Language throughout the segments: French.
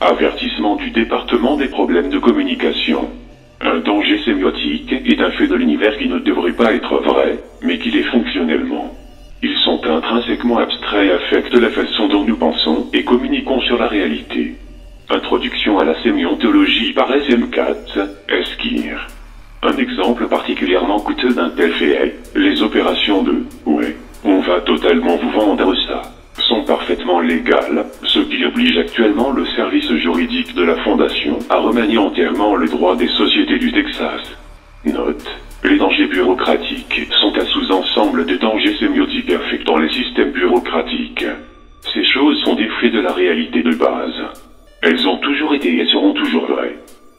Avertissement du département des problèmes de communication. Un danger sémiotique est un fait de l'univers qui ne devrait pas être vrai, mais qui l'est fonctionnellement. Ils sont intrinsèquement abstraits et affectent la façon dont nous pensons et communiquons sur la réalité. Introduction à la sémiontologie par SM4, Esquire. Un exemple particulièrement coûteux d'un tel fait est les opérations de « ouais, on va totalement vous vendre ça » sont parfaitement légales, ce qui oblige actuellement le service juridique de la Fondation à remanier entièrement le droit des sociétés du Texas. Note. Les dangers bureaucratiques sont un sous-ensemble de dangers sémiotiques affectant les systèmes bureaucratiques. Ces choses sont des faits de la réalité de base. Elles ont toujours été et seront toujours vraies.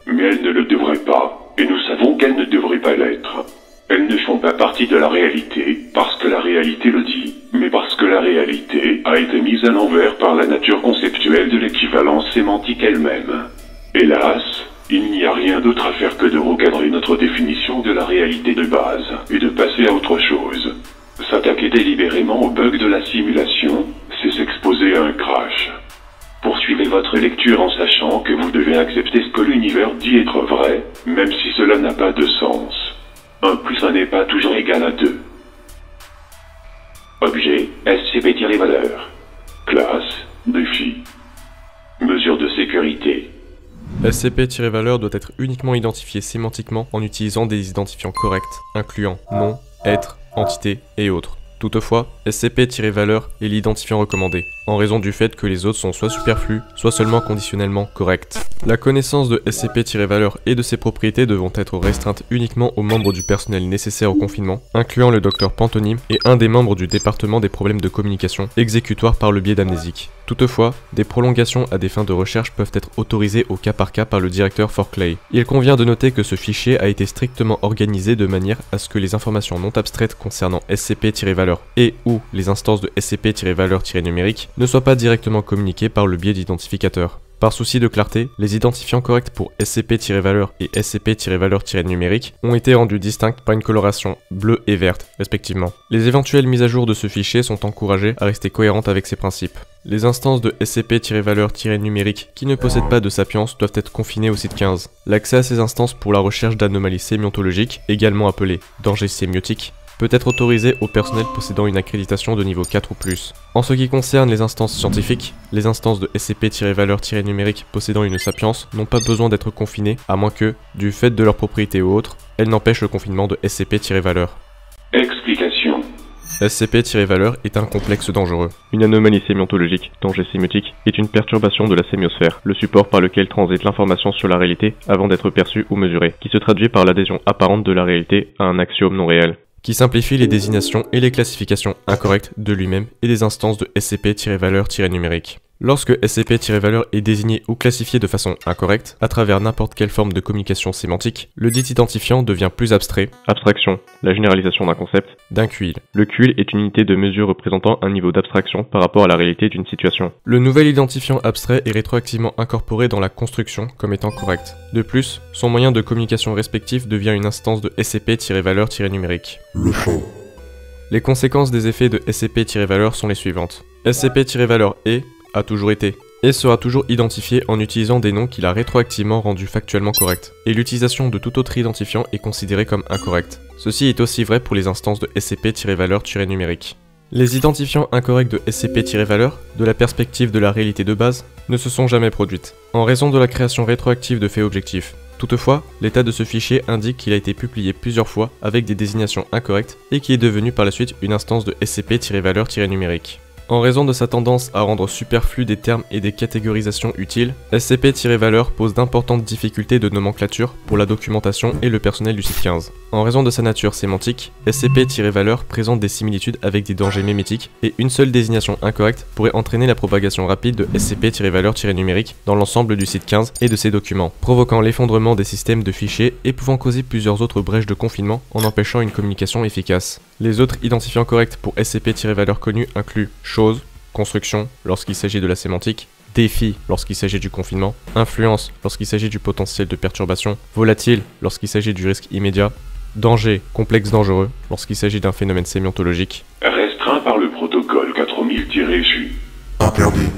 Mais elles ne le devraient pas, et nous savons qu'elles ne devraient pas l'être. Elles ne font pas partie de la réalité, parce que la réalité le dit, mais parce que la réalité a été mise à l'envers par la nature conceptuelle de l'équivalence sémantique elle-même. Hélas, il n'y a rien d'autre à faire que de recadrer notre définition de la réalité de base, et de passer à autre chose. S'attaquer délibérément aux bugs de la simulation, c'est s'exposer à un crash. Poursuivez votre lecture en sachant que vous devez accepter ce que l'univers dit être vrai, même si cela n'a pas de sens. 1 plus 1 n'est pas toujours égal à 2. Objet, SCP-valeur. Classe, défi. Mesure de sécurité. SCP-valeur doit être uniquement identifié sémantiquement en utilisant des identifiants corrects, incluant nom, être, entité et autres. Toutefois, SCP-valeur est l'identifiant recommandé, en raison du fait que les autres sont soit superflus, soit seulement conditionnellement corrects. La connaissance de SCP-valeur et de ses propriétés devront être restreintes uniquement aux membres du personnel nécessaire au confinement, incluant le docteur Pantonyme et un des membres du département des problèmes de communication, exécutoire par le biais d'amnésique. Toutefois, des prolongations à des fins de recherche peuvent être autorisées au cas par cas par le directeur Forclay. Il convient de noter que ce fichier a été strictement organisé de manière à ce que les informations non abstraites concernant SCP-valeur et ou les instances de SCP-valeur-numérique ne soient pas directement communiquées par le biais d'identificateurs. Par souci de clarté, les identifiants corrects pour SCP-valeur et SCP-valeur-numérique ont été rendus distincts par une coloration bleue et verte, respectivement. Les éventuelles mises à jour de ce fichier sont encouragées à rester cohérentes avec ces principes. Les instances de SCP-valeur-numérique qui ne possèdent pas de sapiens doivent être confinées au site 15. L'accès à ces instances pour la recherche d'anomalies sémiontologiques, également appelées dangers sémiotiques, peut être autorisé au personnel possédant une accréditation de niveau 4 ou plus. En ce qui concerne les instances scientifiques, les instances de SCP-valeur-numérique possédant une sapience n'ont pas besoin d'être confinées, à moins que, du fait de leurs propriétés ou autres, elles n'empêchent le confinement de SCP-valeur. Explication. SCP-valeur est un complexe dangereux. Une anomalie sémiontologique, danger sémiotique, est une perturbation de la sémiosphère, le support par lequel transite l'information sur la réalité avant d'être perçue ou mesurée, qui se traduit par l'adhésion apparente de la réalité à un axiome non réel, qui simplifie les désignations et les classifications incorrectes de lui-même et des instances de SCP-valeur-numérique. Lorsque SCP-valeur est désigné ou classifié de façon incorrecte, à travers n'importe quelle forme de communication sémantique, le dit identifiant devient plus abstrait, abstraction, la généralisation d'un concept, d'un QIL. Le QIL est une unité de mesure représentant un niveau d'abstraction par rapport à la réalité d'une situation. Le nouvel identifiant abstrait est rétroactivement incorporé dans la construction comme étant correct. De plus, son moyen de communication respectif devient une instance de SCP-valeur-numérique. Le champ. Les conséquences des effets de SCP-valeur sont les suivantes. SCP-valeur a toujours été, et sera toujours identifié en utilisant des noms qu'il a rétroactivement rendus factuellement corrects, et l'utilisation de tout autre identifiant est considérée comme incorrecte. Ceci est aussi vrai pour les instances de SCP-valeur-numérique. Les identifiants incorrects de SCP-valeur, de la perspective de la réalité de base, ne se sont jamais produites, en raison de la création rétroactive de faits objectifs. Toutefois, l'état de ce fichier indique qu'il a été publié plusieurs fois avec des désignations incorrectes et qui est devenu par la suite une instance de SCP-valeur-numérique. En raison de sa tendance à rendre superflus des termes et des catégorisations utiles, SCP-valeur pose d'importantes difficultés de nomenclature pour la documentation et le personnel du site 15. En raison de sa nature sémantique, SCP-valeur présente des similitudes avec des dangers mémétiques et une seule désignation incorrecte pourrait entraîner la propagation rapide de SCP-valeur-numérique dans l'ensemble du site 15 et de ses documents, provoquant l'effondrement des systèmes de fichiers et pouvant causer plusieurs autres brèches de confinement en empêchant une communication efficace. Les autres identifiants corrects pour SCP-valeur connus incluent chose, construction lorsqu'il s'agit de la sémantique, défi lorsqu'il s'agit du confinement, influence lorsqu'il s'agit du potentiel de perturbation, volatile lorsqu'il s'agit du risque immédiat, danger, complexe dangereux lorsqu'il s'agit d'un phénomène sémiontologique. Restreint par le protocole 4000-J. Interdit.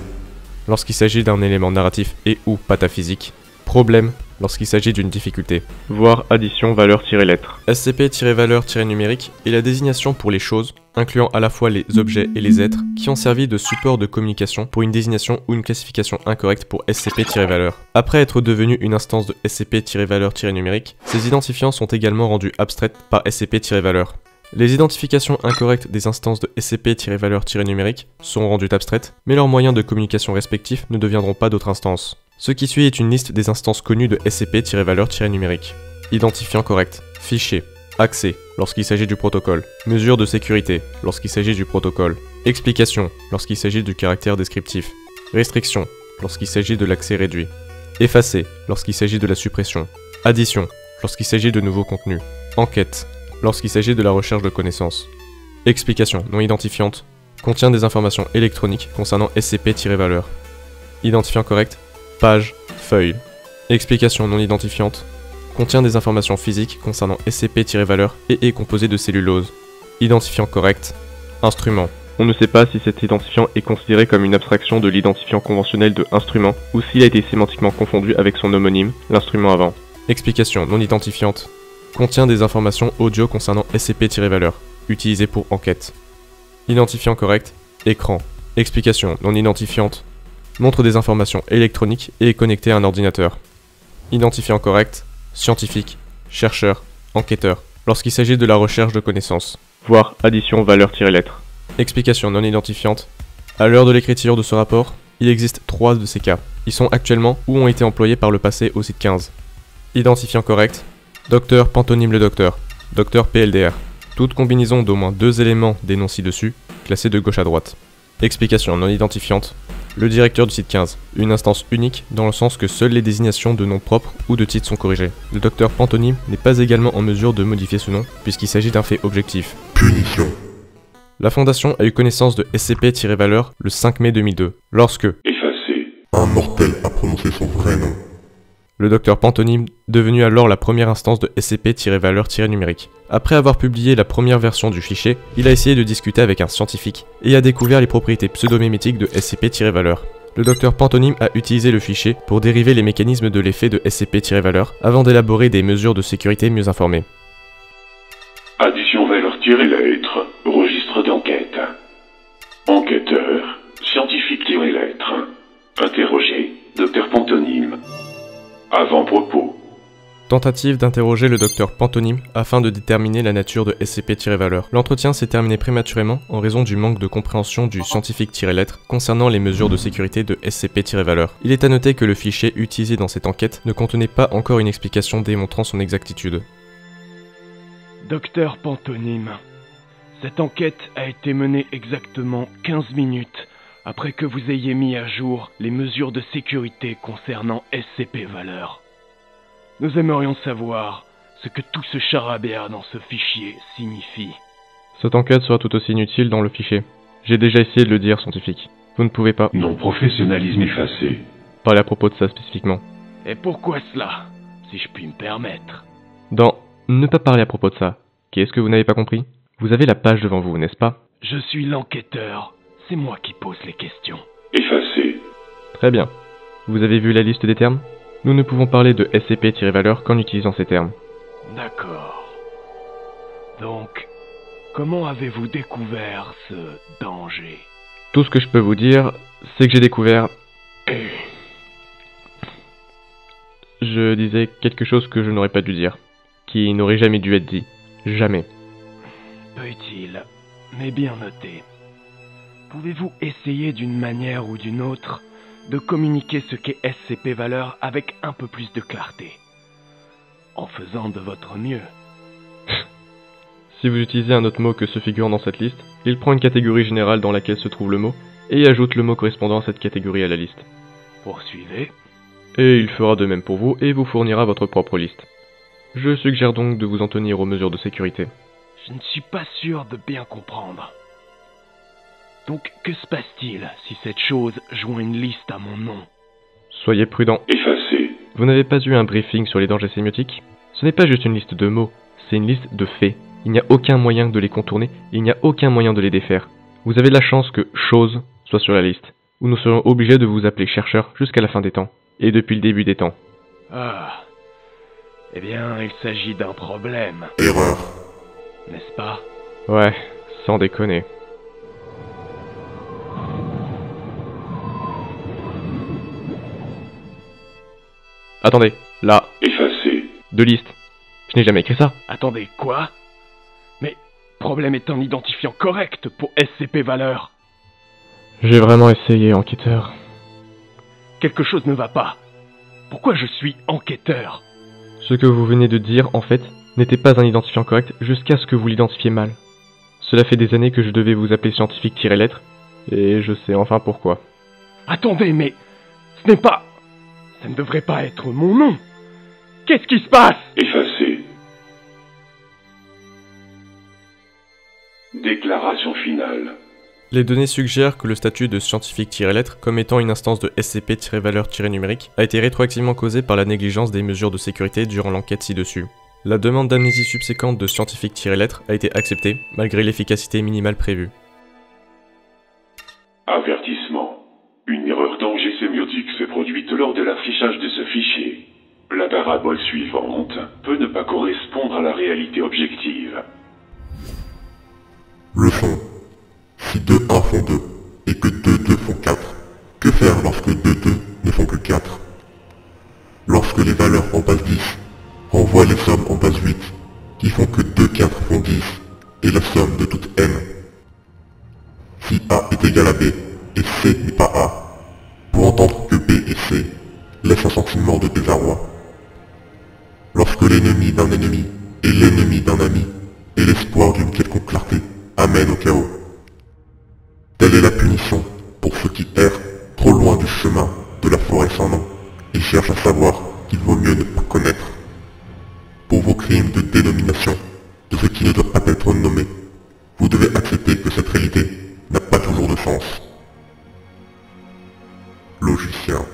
lorsqu'il s'agit d'un élément narratif et ou pataphysique. Problème, lorsqu'il s'agit d'une difficulté. Voir addition valeur-lettre. SCP-valeur-numérique est la désignation pour les choses, incluant à la fois les objets et les êtres, qui ont servi de support de communication pour une désignation ou une classification incorrecte pour SCP-valeur. Après être devenu une instance de SCP-valeur-numérique, ces identifiants sont également rendus abstraites par SCP-valeur. Les identifications incorrectes des instances de SCP-valeur-numérique sont rendues abstraites, mais leurs moyens de communication respectifs ne deviendront pas d'autres instances. Ce qui suit est une liste des instances connues de SCP-valeur-numérique. Identifiant correct. Fichier. Accès, lorsqu'il s'agit du protocole. Mesure de sécurité, lorsqu'il s'agit du protocole. Explication, lorsqu'il s'agit du caractère descriptif. Restriction, lorsqu'il s'agit de l'accès réduit. Effacer, lorsqu'il s'agit de la suppression. Addition, lorsqu'il s'agit de nouveaux contenus. Enquête, lorsqu'il s'agit de la recherche de connaissances. Explication non identifiante, contient des informations électroniques concernant SCP-valeur. Identifiant correct. Page, feuille. Explication non identifiante. Contient des informations physiques concernant SCP-valeur et est composé de cellulose. Identifiant correct. Instrument. On ne sait pas si cet identifiant est considéré comme une abstraction de l'identifiant conventionnel de instrument ou s'il a été sémantiquement confondu avec son homonyme, l'instrument avant. Explication non identifiante. Contient des informations audio concernant SCP-valeur, utilisées pour enquête. Identifiant correct. Écran. Explication non identifiante. Montre des informations électroniques et est connecté à un ordinateur. Identifiant correct, scientifique, chercheur, enquêteur, lorsqu'il s'agit de la recherche de connaissances. Voir addition valeur-lettre. Explication non identifiante. À l'heure de l'écriture de ce rapport, il existe 3 de ces cas. Ils sont actuellement ou ont été employés par le passé au site 15. Identifiant correct, Docteur Pantonyme le Docteur, Docteur PLDR. Toute combinaison d'au moins 2 éléments des noms ci-dessus, classés de gauche à droite. Explication non identifiante. Le directeur du site 15, une instance unique dans le sens que seules les désignations de noms propres ou de titres sont corrigées. Le docteur Pantonyme n'est pas également en mesure de modifier ce nom puisqu'il s'agit d'un fait objectif. Punition. La Fondation a eu connaissance de SCP-valeur le 5 mai 2002, lorsque Effacé. Un mortel a prononcé son vrai nom. le docteur Pantonyme, devenu alors la première instance de SCP-valeur-numérique. Après avoir publié la première version du fichier, il a essayé de discuter avec un scientifique et a découvert les propriétés pseudomémétiques de SCP-valeur. Le docteur Pantonyme a utilisé le fichier pour dériver les mécanismes de l'effet de SCP-valeur avant d'élaborer des mesures de sécurité mieux informées. Addition valeur-lettre. Registre d'enquête. Enquêteur. Scientifique-lettre. Interrogé. Docteur Pantonyme. Avant-propos. Tentative d'interroger le docteur Pantonyme afin de déterminer la nature de SCP-valeur. L'entretien s'est terminé prématurément en raison du manque de compréhension du scientifique-lettre concernant les mesures de sécurité de SCP-valeur. Il est à noter que le fichier utilisé dans cette enquête ne contenait pas encore une explication démontrant son exactitude. Docteur Pantonyme, cette enquête a été menée exactement 15 minutes après que vous ayez mis à jour les mesures de sécurité concernant SCP-valeur. Nous aimerions savoir ce que tout ce charabia dans ce fichier signifie. Cette enquête sera tout aussi inutile dans le fichier. J'ai déjà essayé de le dire, scientifique. Vous ne pouvez pas Non-professionnalisme effacé. parler à propos de ça spécifiquement. Et pourquoi cela, si je puis me permettre? Dans ne pas parler à propos de ça, qu'est-ce que vous n'avez pas compris? Vous avez la page devant vous, n'est-ce pas? Je suis l'enquêteur, c'est moi qui pose les questions. Effacé. Très bien. Vous avez vu la liste des termes? Nous ne pouvons parler de SCP-valeur qu'en utilisant ces termes. D'accord. Donc, comment avez-vous découvert ce danger? Tout ce que je peux vous dire, c'est que j'ai découvert... Je disais quelque chose que je n'aurais pas dû dire, qui n'aurait jamais dû être dit. Jamais. Peu utile, mais bien noté. Pouvez-vous essayer d'une manière ou d'une autre de communiquer ce qu'est SCP-valeur avec un peu plus de clarté, en faisant de votre mieux? Si vous utilisez un autre mot que ce figurant dans cette liste, il prend une catégorie générale dans laquelle se trouve le mot, et ajoute le mot correspondant à cette catégorie à la liste. Poursuivez. Et il fera de même pour vous et vous fournira votre propre liste. Je suggère donc de vous en tenir aux mesures de sécurité. Je ne suis pas sûr de bien comprendre. Donc, que se passe-t-il si cette chose joint une liste à mon nom? Soyez prudent. Effacé. Vous n'avez pas eu un briefing sur les dangers sémiotiques? Ce n'est pas juste une liste de mots, c'est une liste de faits. Il n'y a aucun moyen de les contourner, il n'y a aucun moyen de les défaire. Vous avez de la chance que « chose » soit sur la liste. ou nous serions obligés de vous appeler chercheur jusqu'à la fin des temps, et depuis le début des temps. Ah. Eh bien, il s'agit d'un problème, Erreur. n'est-ce pas? Ouais, sans déconner. Attendez, là, Effacé. deux listes. Je n'ai jamais écrit ça. Attendez, quoi? Mais problème est un identifiant correct pour SCP-Valeur. J'ai vraiment essayé, enquêteur. Quelque chose ne va pas. Pourquoi je suis enquêteur? Ce que vous venez de dire, en fait, n'était pas un identifiant correct jusqu'à ce que vous l'identifiez mal. Cela fait des années que je devais vous appeler scientifique-lettre, et je sais enfin pourquoi. Attendez, mais ce n'est pas... Ça ne devrait pas être mon nom. Qu'est-ce qui se passe? Effacé. Déclaration finale. Les données suggèrent que le statut de scientifique-lettre, comme étant une instance de SCP-valeur-numérique, a été rétroactivement causé par la négligence des mesures de sécurité durant l'enquête ci-dessus. La demande d'amnésie subséquente de scientifique-lettre a été acceptée, malgré l'efficacité minimale prévue. Avertissement. Une erreur danger sémiotique s'est produite lors de l'affichage de ce fichier. La parabole suivante peut ne pas correspondre à la réalité objective. Leçon. Si 2 1 font 2 et que 2 2 font 4, que faire lorsque 2 2 ne font que 4? Lorsque les valeurs en base 10 renvoient les sommes en base 8, qui font que 2 4 font 10, et la somme de toute n. Si A est égal à B, et C n'est pas A, pour entendre que B et C, laisse un sentiment de désarroi. Lorsque l'ennemi d'un ennemi est l'ennemi d'un ami, et l'espoir d'une quelconque clarté amène au chaos. Telle est la punition pour ceux qui errent trop loin du chemin de la forêt sans nom et cherchent à savoir qu'il vaut mieux ne pas connaître. Pour vos crimes de dénomination, de ce qui ne doit pas être nommé, vous devez accepter que cette réalité n'a pas toujours de sens. Logicien.